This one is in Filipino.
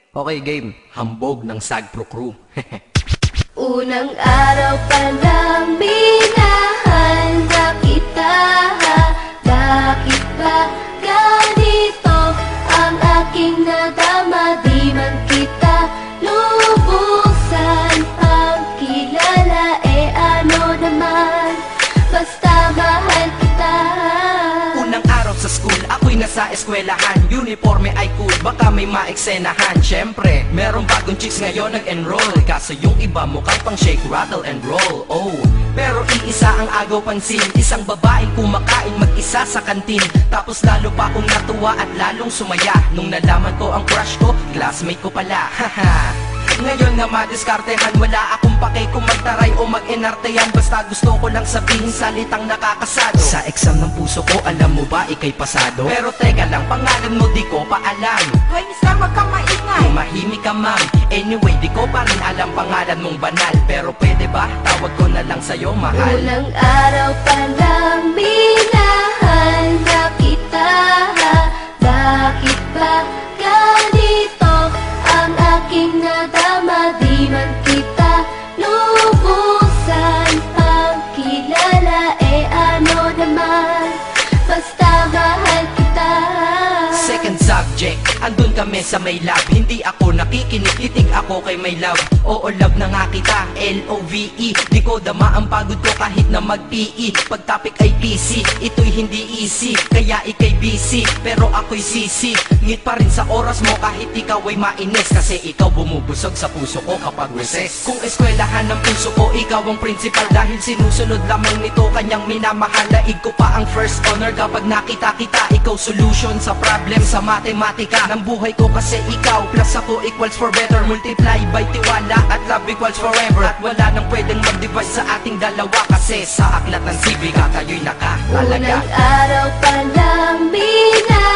Okay, game. Hambog ng Sagpro Crew. Unang araw pa lang minahal na kita. Bakit ba ganito ang aking nadama? Di man kita lubusan ang kilala. Ano naman, basta mahal kita. Unang araw sa school, ako'y nasa eskwelahan. Uniforme ay cool, baka may maeksenahan. Siyempre, merong bagong chicks ngayon nag-enroll. Kaso yung iba mukhang pang shake, rattle and roll. Oh, pero iisa ang agaw pansin. Isang babaeng kumakain mag-isa sa kantin. Tapos lalo pa akong natuwa at lalong sumaya nung nalaman ko ang crush ko, classmate ko pala. Haha. Ngayon nga madiskartehan, wala akong pake kung magtaray o mag-enartehan. Basta gusto ko lang sabihin salitang nakakasado. Sa exam ng puso ko, alam mo ba ikay pasado? Pero teka lang, pangalan mo di ko pa alam. Hoy mister, wag kang maingay. Tumahimik ka ma'am. Anyway, di ko pa rin alam pangalan mong banal. Pero pwede ba, tawag ko na lang sa'yo mahal. Unang araw pa lang minahal na kita. Bakit ba ganito ang aking nadama? Di man kita lubusan ang kilala. Ano naman, basta mahal kita. Second subject, andun kami sa may lab. Hindi ako nakikinig, titig ako kay may love. Oo, love na nga kita, L-O-V-E. Di ko dama ang pagod ko kahit na mag-PE. Pag topic ay PC, ito'y hindi easy. Kaya ikay busy, pero ako'y sisi. Ngit pa rin sa oras mo kahit ikaw ay mainis. Kasi ikaw bumubusog sa puso ko kapag recess. Kung eskwelahan ng puso ko, ikaw ang principal. Dahil sinusunod lamang nito kanyang minamahal. Daig ko pa ang first honor kapag nakita kita. Ikaw solution sa problem sa matematika ng buhay ko. Kasi ikaw plus ako equals for better. Multiply by tiwala at love equals forever. At wala nang pwedeng mag-divide sa ating dalawa. Kasi sa aklat ng civic kayo'y nakatalaga. Unang araw pa lang minahal